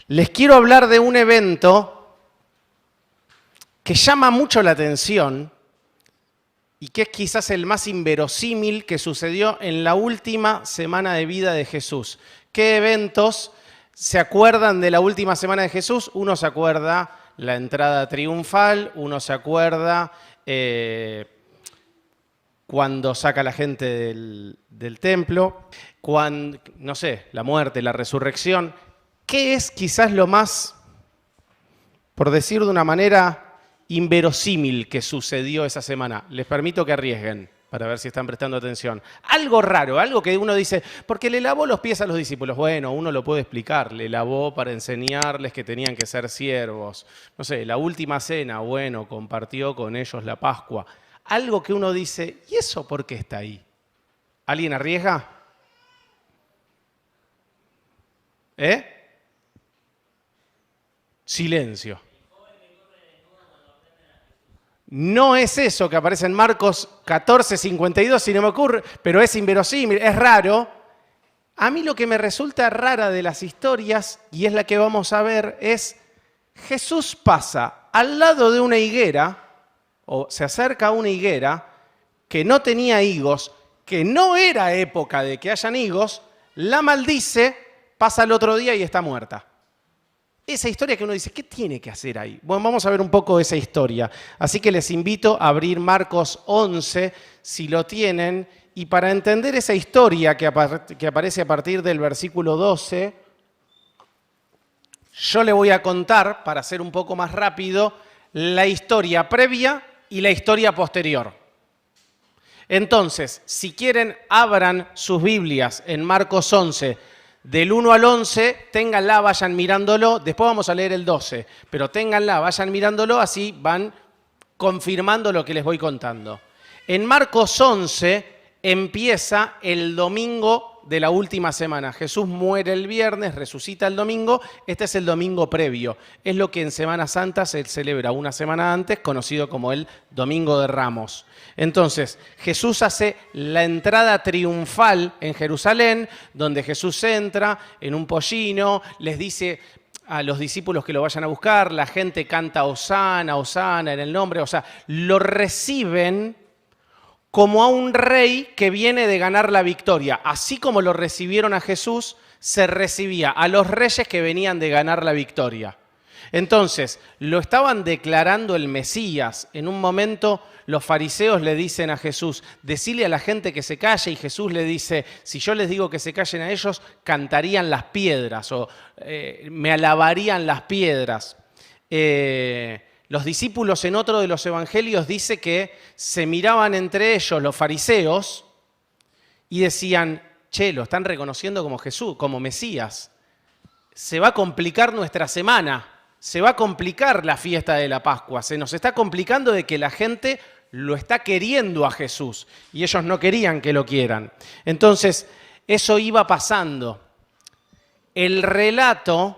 Les quiero hablar de un evento que llama mucho la atención y que es quizás el más inverosímil que sucedió en la última semana de vida de Jesús. ¿Qué eventos se acuerdan de la última semana de Jesús? Uno se acuerda la entrada triunfal, uno se acuerda cuando saca a la gente del templo, cuando, no sé, la muerte, la resurrección. ¿Qué es quizás lo más, por decir de una manera, inverosímil que sucedió esa semana? Les permito que arriesguen para ver si están prestando atención. Algo raro, algo que uno dice, porque le lavó los pies a los discípulos. Bueno, uno lo puede explicar, le lavó para enseñarles que tenían que ser siervos. No sé, la última cena, bueno, compartió con ellos la Pascua. Algo que uno dice, ¿y eso por qué está ahí? ¿Alguien arriesga? Silencio. No es eso que aparece en Marcos 14:52, si no me ocurre, pero es inverosímil, es raro. A mí lo que me resulta rara de las historias, y es la que vamos a ver, es Jesús pasa al lado de una higuera, o se acerca a una higuera que no tenía higos, que no era época de que hayan higos, la maldice, pasa al otro día y está muerta. Esa historia que uno dice, ¿qué tiene que hacer ahí? Bueno, vamos a ver un poco esa historia. Así que les invito a abrir Marcos 11, si lo tienen, y para entender esa historia que aparece a partir del versículo 12, yo le voy a contar, para ser un poco más rápido, la historia previa y la historia posterior. Entonces, si quieren, abran sus Biblias en Marcos 11, del 1 al 11, ténganla, vayan mirándolo, después vamos a leer el 12, pero ténganla, vayan mirándolo, así van confirmando lo que les voy contando. En Marcos 11 empieza el domingo de la última semana. Jesús muere el viernes, resucita el domingo, este es el domingo previo. Es lo que en Semana Santa se celebra una semana antes, conocido como el Domingo de Ramos. Entonces, Jesús hace la entrada triunfal en Jerusalén, donde Jesús entra en un pollino, les dice a los discípulos que lo vayan a buscar, la gente canta Hosana, Hosana en el nombre, o sea, lo reciben como a un rey que viene de ganar la victoria. Así como lo recibieron a Jesús, se recibía a los reyes que venían de ganar la victoria. Entonces, lo estaban declarando el Mesías. En un momento los fariseos le dicen a Jesús, decile a la gente que se calle, y Jesús le dice, si yo les digo que se callen a ellos, cantarían las piedras o me alabarían las piedras. Los discípulos en otro de los evangelios dice que se miraban entre ellos los fariseos y decían, che, lo están reconociendo como Jesús, como Mesías. Se va a complicar nuestra semana, se va a complicar la fiesta de la Pascua, se nos está complicando de que la gente lo está queriendo a Jesús y ellos no querían que lo quieran. Entonces, eso iba pasando. El relato...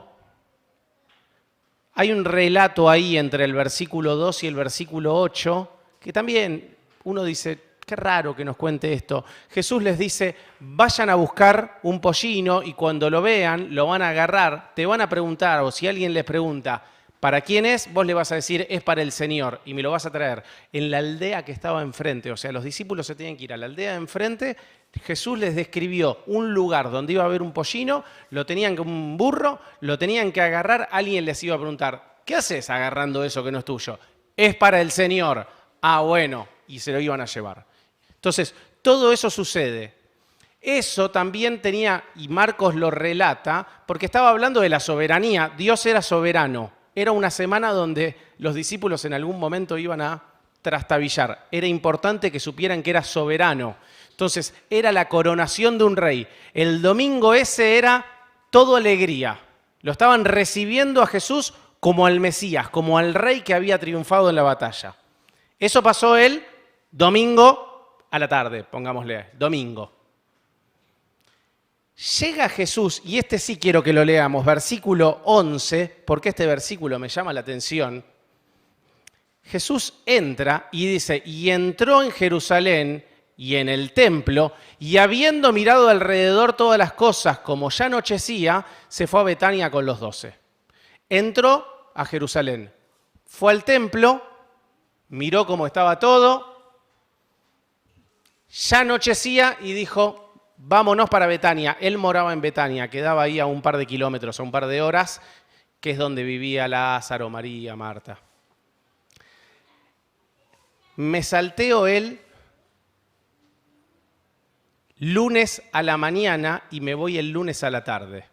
Hay un relato ahí entre el versículo 2 y el versículo 8, que también uno dice, qué raro que nos cuente esto. Jesús les dice, vayan a buscar un pollino y cuando lo vean, lo van a agarrar, te van a preguntar, o si alguien les pregunta, ¿para quién es? Vos le vas a decir, es para el Señor, y me lo vas a traer. En la aldea que estaba enfrente, o sea, los discípulos se tenían que ir a la aldea de enfrente. Jesús les describió un lugar donde iba a haber un pollino, lo tenían como un burro, lo tenían que agarrar, alguien les iba a preguntar, ¿qué haces agarrando eso que no es tuyo? Es para el Señor. Ah, bueno, y se lo iban a llevar. Entonces, todo eso sucede. Eso también tenía, y Marcos lo relata, porque estaba hablando de la soberanía. Dios era soberano. Era una semana donde los discípulos en algún momento iban a trastabillar. Era importante que supieran que era soberano. Entonces, era la coronación de un rey. El domingo ese era todo alegría. Lo estaban recibiendo a Jesús como al Mesías, como al rey que había triunfado en la batalla. Eso pasó el domingo a la tarde, pongámosle, domingo. Llega Jesús, y este sí quiero que lo leamos, versículo 11, porque este versículo me llama la atención. Jesús entra y dice, y entró en Jerusalén y en el templo, y habiendo mirado alrededor todas las cosas, como ya anochecía, se fue a Betania con los 12. Entró a Jerusalén, fue al templo, miró cómo estaba todo, ya anochecía y dijo, vámonos para Betania. Él moraba en Betania, quedaba ahí a un par de kilómetros, a un par de horas, que es donde vivía Lázaro, María, Marta. Me salteo el lunes a la mañana y me voy el lunes a la tarde.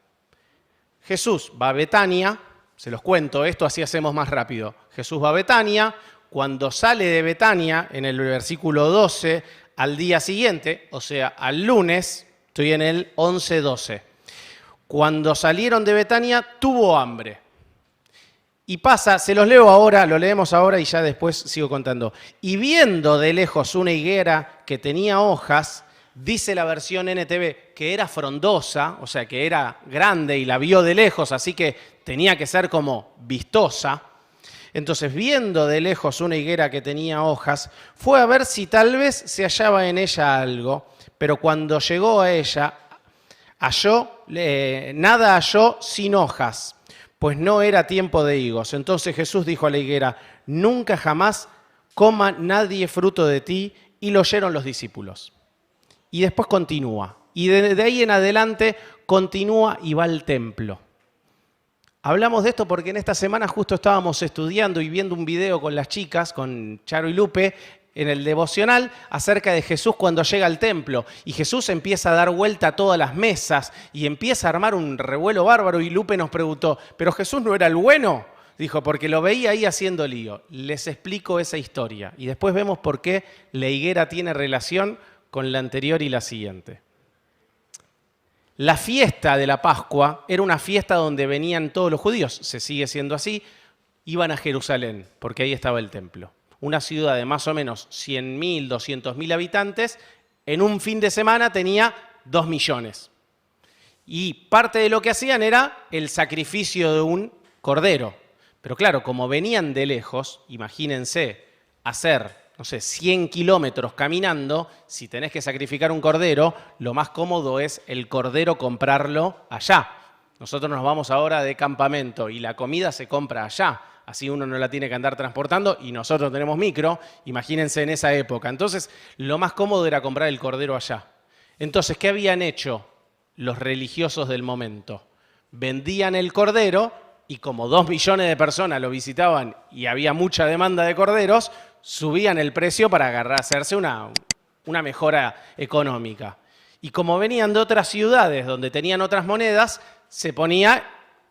Jesús va a Betania, se los cuento esto, así hacemos más rápido. Jesús va a Betania, cuando sale de Betania, en el versículo 12, al día siguiente, o sea, al lunes, estoy en el 11-12. Cuando salieron de Betania, tuvo hambre. Y pasa, se los leo ahora, lo leemos ahora y ya después sigo contando. Y viendo de lejos una higuera que tenía hojas, dice la versión NTV que era frondosa, o sea que era grande y la vio de lejos, así que tenía que ser como vistosa. Entonces, viendo de lejos una higuera que tenía hojas, fue a ver si tal vez se hallaba en ella algo, pero cuando llegó a ella, nada halló sin hojas, pues no era tiempo de higos. Entonces Jesús dijo a la higuera, nunca jamás coma nadie fruto de ti, y lo oyeron los discípulos. Y después continúa, y de ahí en adelante continúa y va al templo. Hablamos de esto porque en esta semana justo estábamos estudiando y viendo un video con las chicas, con Charo y Lupe, en el devocional, acerca de Jesús cuando llega al templo. Y Jesús empieza a dar vuelta a todas las mesas y empieza a armar un revuelo bárbaro. Y Lupe nos preguntó, ¿pero Jesús no era el bueno? Dijo, porque lo veía ahí haciendo lío. Les explico esa historia y después vemos por qué la higuera tiene relación con la anterior y la siguiente. La fiesta de la Pascua era una fiesta donde venían todos los judíos, se sigue siendo así, iban a Jerusalén, porque ahí estaba el templo. Una ciudad de más o menos 100.000, 200.000 habitantes, en un fin de semana tenía 2 millones. Y parte de lo que hacían era el sacrificio de un cordero. Pero claro, como venían de lejos, imagínense hacer 100 kilómetros caminando, si tenés que sacrificar un cordero, lo más cómodo es el cordero comprarlo allá. Nosotros nos vamos ahora de campamento y la comida se compra allá. Así uno no la tiene que andar transportando y nosotros tenemos micro, imagínense en esa época. Entonces, lo más cómodo era comprar el cordero allá. Entonces, ¿qué habían hecho los religiosos del momento? Vendían el cordero y como 2 millones de personas lo visitaban y había mucha demanda de corderos, subían el precio para hacerse una mejora económica. Y como venían de otras ciudades donde tenían otras monedas, se ponía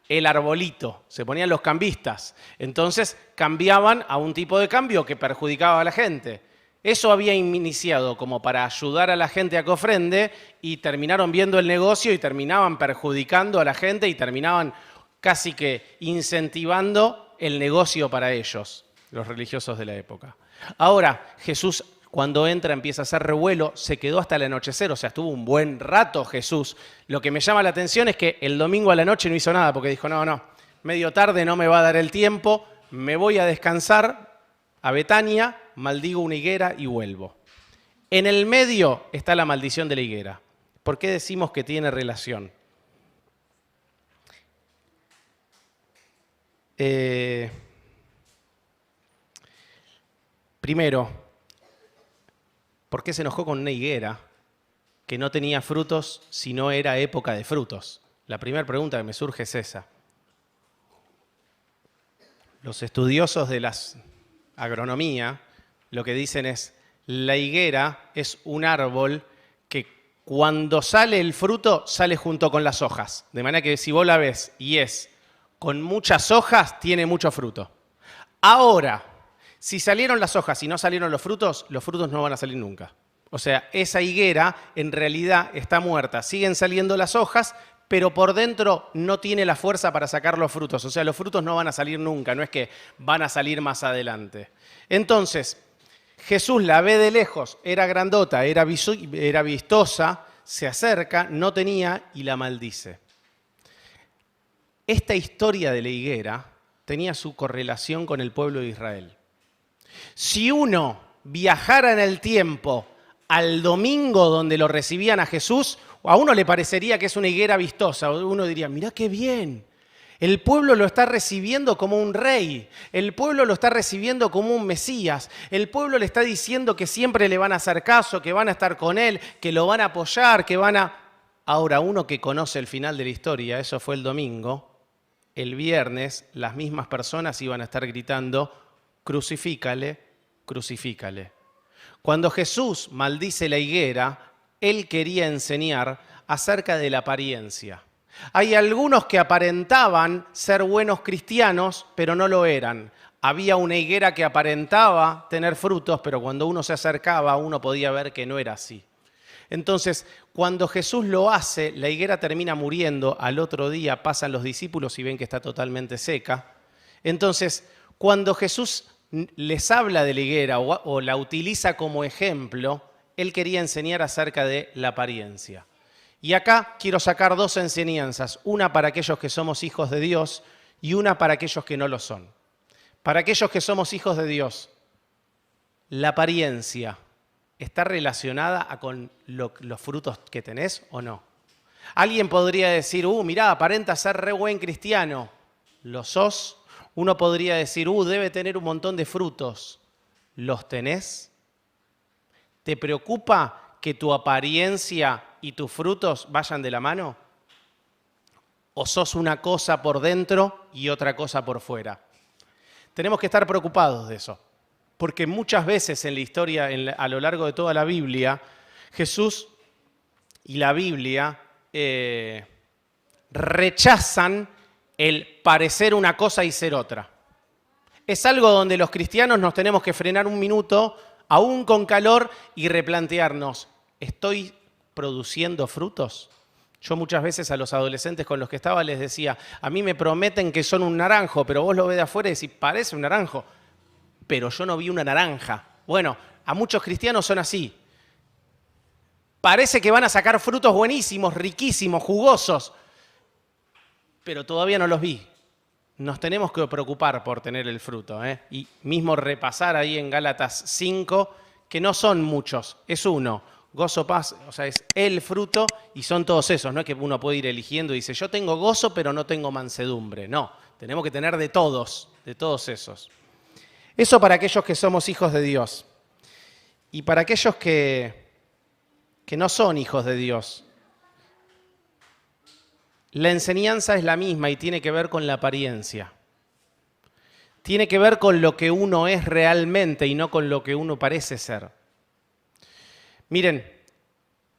el arbolito, se ponían los cambistas. Entonces cambiaban a un tipo de cambio que perjudicaba a la gente. Eso había iniciado como para ayudar a la gente a que ofrende y terminaron viendo el negocio y terminaban perjudicando a la gente y terminaban casi que incentivando el negocio para ellos, los religiosos de la época. Ahora, Jesús cuando entra empieza a hacer revuelo, se quedó hasta el anochecer, o sea, estuvo un buen rato Jesús. Lo que me llama la atención es que el domingo a la noche no hizo nada, porque dijo, no, medio tarde no me va a dar el tiempo, me voy a descansar a Betania, maldigo una higuera y vuelvo. En el medio está la maldición de la higuera. ¿Por qué decimos que tiene relación? Primero, ¿por qué se enojó con una higuera que no tenía frutos si no era época de frutos? La primera pregunta que me surge es esa. Los estudiosos de la agronomía lo que dicen es, la higuera es un árbol que cuando sale el fruto sale junto con las hojas. De manera que si vos la ves y es con muchas hojas, tiene mucho fruto. Ahora, si salieron las hojas y no salieron los frutos no van a salir nunca. O sea, esa higuera en realidad está muerta. Siguen saliendo las hojas, pero por dentro no tiene la fuerza para sacar los frutos. O sea, los frutos no van a salir nunca, no es que van a salir más adelante. Entonces, Jesús la ve de lejos, era grandota, era vistosa, se acerca, no tenía y la maldice. Esta historia de la higuera tenía su correlación con el pueblo de Israel. Si uno viajara en el tiempo al domingo donde lo recibían a Jesús, a uno le parecería que es una higuera vistosa. Uno diría, mirá qué bien, El pueblo lo está recibiendo como un rey, el pueblo lo está recibiendo como un Mesías, el pueblo le está diciendo que siempre le van a hacer caso, que van a estar con él, que lo van a apoyar, que van a... Ahora, uno que conoce el final de la historia, eso fue el domingo, el viernes las mismas personas iban a estar gritando, crucifícale, crucifícale. Cuando Jesús maldice la higuera, él quería enseñar acerca de la apariencia. Hay algunos que aparentaban ser buenos cristianos, pero no lo eran. Había una higuera que aparentaba tener frutos, pero cuando uno se acercaba, uno podía ver que no era así. Entonces, cuando Jesús lo hace, la higuera termina muriendo. Al otro día pasan los discípulos y ven que está totalmente seca. Entonces, cuando Jesús les habla de la higuera o la utiliza como ejemplo, él quería enseñar acerca de la apariencia. Y acá quiero sacar dos enseñanzas, una para aquellos que somos hijos de Dios y una para aquellos que no lo son. Para aquellos que somos hijos de Dios, la apariencia está relacionada con los frutos que tenés o no. Alguien podría decir, mirá, aparenta ser re buen cristiano. ¿Lo sos? Uno podría decir, debe tener un montón de frutos. ¿Los tenés? ¿Te preocupa que tu apariencia y tus frutos vayan de la mano? ¿O sos una cosa por dentro y otra cosa por fuera? Tenemos que estar preocupados de eso, porque muchas veces en la historia, a lo largo de toda la Biblia, Jesús y la Biblia rechazan el parecer una cosa y ser otra. Es algo donde los cristianos nos tenemos que frenar un minuto, aún con calor, y replantearnos, ¿estoy produciendo frutos? Yo muchas veces a los adolescentes con los que estaba les decía, a mí me prometen que son un naranjo, pero vos lo ves de afuera y decís, parece un naranjo, pero yo no vi una naranja. Bueno, a muchos cristianos son así. Parece que van a sacar frutos buenísimos, riquísimos, jugosos, pero todavía no los vi. Nos tenemos que preocupar por tener el fruto, y mismo repasar ahí en Gálatas 5, que no son muchos, es uno. Gozo, paz, o sea, es el fruto y son todos esos. No es que uno puede ir eligiendo y dice, yo tengo gozo pero no tengo mansedumbre. No, tenemos que tener de todos esos. Eso para aquellos que somos hijos de Dios. Y para aquellos que no son hijos de Dios, la enseñanza es la misma y tiene que ver con la apariencia. Tiene que ver con lo que uno es realmente y no con lo que uno parece ser. Miren,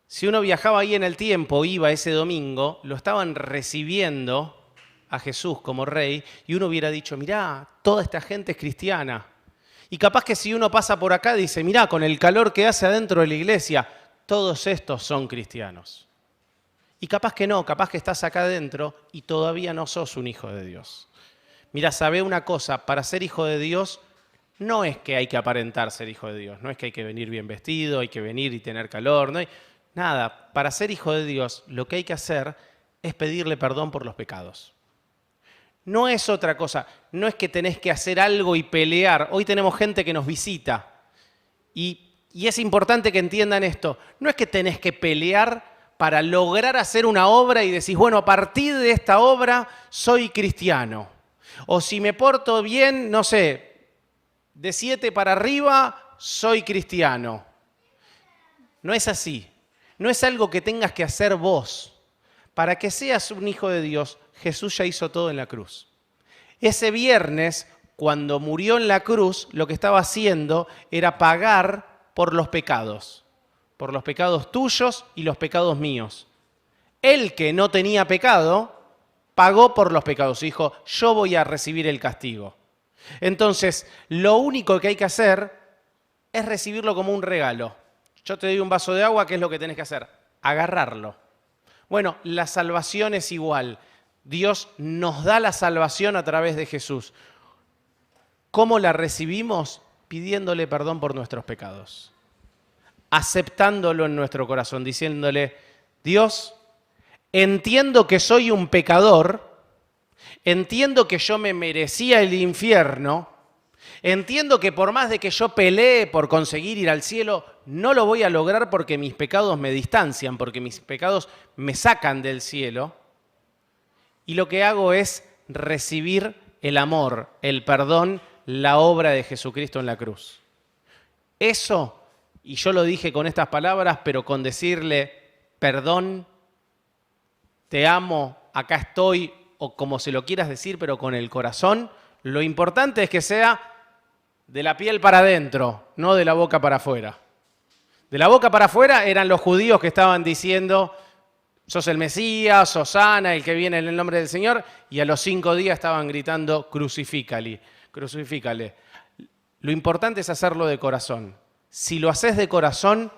si uno viajaba ahí en el tiempo, iba ese domingo, lo estaban recibiendo a Jesús como rey y uno hubiera dicho, mirá, toda esta gente es cristiana. Y capaz que si uno pasa por acá dice, mirá, con el calor que hace adentro de la iglesia, todos estos son cristianos. Y capaz que no, capaz que estás acá adentro y todavía no sos un hijo de Dios. Mirá, sabe una cosa, para ser hijo de Dios no es que hay que aparentar ser hijo de Dios, no es que hay que venir bien vestido, hay que venir y tener calor, no hay nada. Para ser hijo de Dios lo que hay que hacer es pedirle perdón por los pecados. No es otra cosa, no es que tenés que hacer algo y pelear. Hoy tenemos gente que nos visita y es importante que entiendan esto. No es que tenés que pelear para lograr hacer una obra y decís, bueno, a partir de esta obra soy cristiano. O si me porto bien, no sé, de 7 para arriba soy cristiano. No es así. No es algo que tengas que hacer vos. Para que seas un hijo de Dios, Jesús ya hizo todo en la cruz. Ese viernes, cuando murió en la cruz, lo que estaba haciendo era pagar por los pecados tuyos y los pecados míos. El que no tenía pecado, pagó por los pecados. Dijo, yo voy a recibir el castigo. Entonces, lo único que hay que hacer es recibirlo como un regalo. Yo te doy un vaso de agua, ¿qué es lo que tenés que hacer? Agarrarlo. Bueno, la salvación es igual. Dios nos da la salvación a través de Jesús. ¿Cómo la recibimos? Pidiéndole perdón por nuestros pecados. Aceptándolo en nuestro corazón, diciéndole, Dios, entiendo que soy un pecador, entiendo que yo me merecía el infierno, entiendo que por más de que yo pelee por conseguir ir al cielo, no lo voy a lograr porque mis pecados me distancian, porque mis pecados me sacan del cielo. Y lo que hago es recibir el amor, el perdón, la obra de Jesucristo en la cruz. Eso, y yo lo dije con estas palabras, pero con decirle perdón, te amo, acá estoy, o como se lo quieras decir, pero con el corazón, lo importante es que sea de la piel para adentro, no de la boca para afuera. De la boca para afuera eran los judíos que estaban diciendo, sos el Mesías, Hosana, el que viene en el nombre del Señor, y a los 5 días estaban gritando, crucifícale, crucifícale. Lo importante es hacerlo de corazón. Si lo haces de corazón,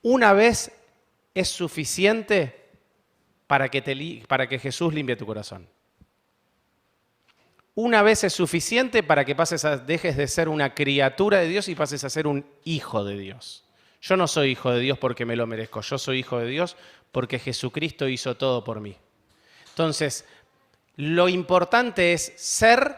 una vez es suficiente para que Jesús limpie tu corazón. Una vez es suficiente para que dejes de ser una criatura de Dios y pases a ser un hijo de Dios. Yo no soy hijo de Dios porque me lo merezco, yo soy hijo de Dios porque Jesucristo hizo todo por mí. Entonces, lo importante es ser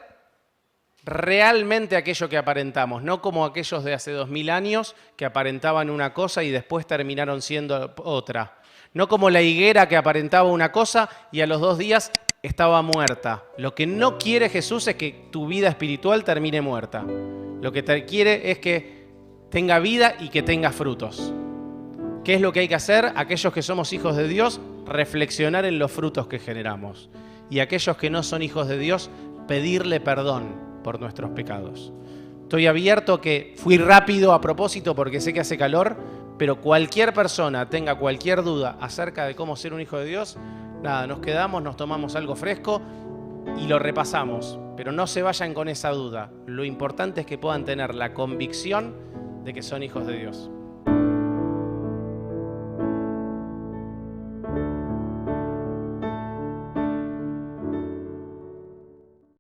realmente aquello que aparentamos, no como aquellos de hace 2000 años que aparentaban una cosa y después terminaron siendo otra. No como la higuera que aparentaba una cosa y a los 2 días estaba muerta. Lo que no quiere Jesús es que tu vida espiritual termine muerta. Lo que quiere es que tenga vida y que tenga frutos. ¿Qué es lo que hay que hacer? Aquellos que somos hijos de Dios, reflexionar en los frutos que generamos. Y aquellos que no son hijos de Dios, pedirle perdón por nuestros pecados. Estoy abierto que fui rápido a propósito porque sé que hace calor, pero cualquier persona tenga cualquier duda acerca de cómo ser un hijo de Dios, nada, nos quedamos, nos tomamos algo fresco y lo repasamos. Pero no se vayan con esa duda. Lo importante es que puedan tener la convicción de que son hijos de Dios.